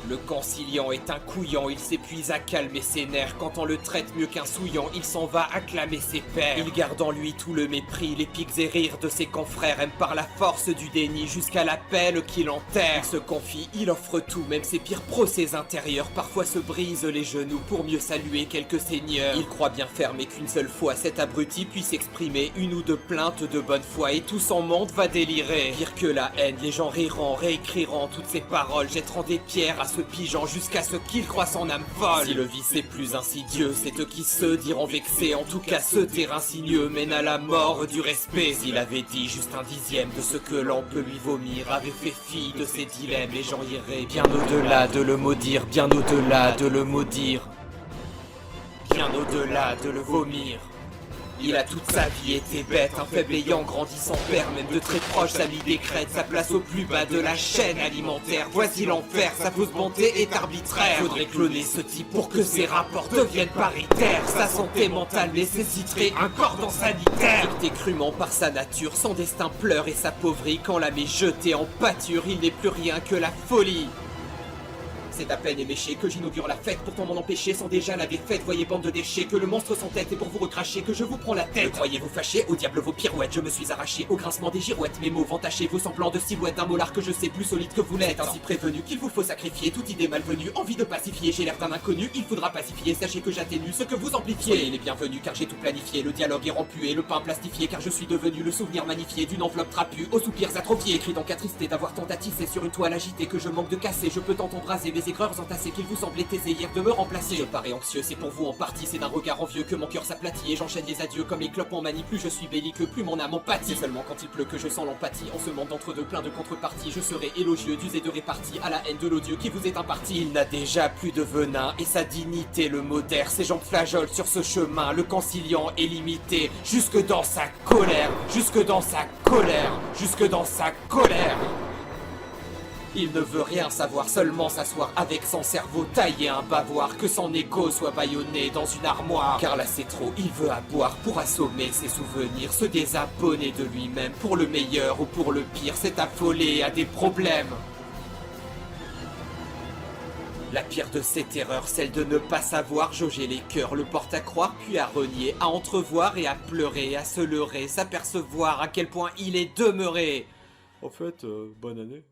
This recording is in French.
Le conciliant est un couillant, il s'épuise à calmer ses nerfs. Quand on le traite mieux qu'un souillant, il s'en va acclamer ses pairs. Il garde en lui tout le mépris, les piques et rires de ses confrères. Aime par la force du déni jusqu'à l'appel qu'il enterre. Il se confie, il offre tout, même ses pires procès intérieurs. Parfois se brise les genoux pour mieux saluer quelques seigneurs. Il croit bien faire mais qu'une seule fois cet abruti puisse exprimer une ou deux plaintes de bonne foi et tout son monde va délirer. Pire que la haine, les gens riront, réécriront toutes ces paroles, jetteront des pierres à ce pigeon jusqu'à ce qu'il croie son âme folle. Si le vice est plus insidieux, c'est eux qui se diront vexés. En tout cas ce terrain sinueux mène à la mort du respect. S'il avait dit juste un dixième de ce que l'on peut lui vomir, avait fait fi de ses dilemmes, les gens iraient bien au-delà de le maudire, bien au-delà de le maudire, bien au-delà de le vomir. Il a toute sa vie été bête, un faible ayant grandi sans père, même de très proche sa vie décrète sa place au plus bas de la chaîne alimentaire. Voici l'enfer, sa fausse bonté est arbitraire. Faudrait cloner ce type pour que ses rapports deviennent paritaires. Sa santé mentale nécessiterait un cordon sanitaire. Dicté crûment par sa nature, son destin pleure et s'appauvrit. Quand l'âme est jetée en pâture, il n'est plus rien que la folie. C'est à peine éméché que j'inaugure la fête, pourtant m'en empêcher sans déjà la défaite. Voyez bande de déchets, que le monstre sans tête est pour vous recracher, que je vous prends la tête. Croyez-vous fâché, au diable vos pirouettes, je me suis arraché au grincement des girouettes. Mes mots vont tacher vos semblants de silhouette d'un molar que je sais plus solide que vous l'êtes. Ainsi prévenu qu'il vous faut sacrifier toute idée malvenue, envie de pacifier, j'ai l'air d'un inconnu, il faudra pacifier, sachez que j'atténue ce que vous amplifiez. Soyez les bienvenus car j'ai tout planifié, le dialogue est rompu et le pain plastifié, car je suis devenu le souvenir magnifié d'une enveloppe trapue aux soupirs atrophiés. Écrit donc attristé d'avoir tant à tisser sur une toile agitée que je manque de casser, je peux tant embraser mes aigreurs entassées qu'il vous semblait aisé hier de me remplacer. Je parais anxieux, c'est pour vous en partie, c'est d'un regard envieux que mon cœur s'aplatit et j'enchaîne les adieux comme les clopes en manie. Plus je suis belliqueux, plus mon âme en pâtit. C'est seulement quand il pleut que je sens l'empathie. En ce monde d'entre-deux plein de contreparties, je serai élogieux d'user de répartie à la haine de l'odieux qui vous est imparti. Il n'a déjà plus de venin et sa dignité le modère. Ses jambes flageolent sur ce chemin, le conciliant est limité. Jusque dans sa colère, jusque dans sa colère, jusque dans sa colère. Il ne veut rien savoir, seulement s'asseoir avec son cerveau taillé un bavoir, que son écho soit bâillonné dans une armoire. Car là c'est trop, il veut aboyer pour assommer ses souvenirs, se désabonner de lui-même, pour le meilleur ou pour le pire, c'est affolé, a des problèmes. La pire de ces terreurs, celle de ne pas savoir jauger les cœurs, le porte à croire puis à renier, à entrevoir et à pleurer, à se leurrer, s'apercevoir à quel point il est demeuré. En fait, bonne année.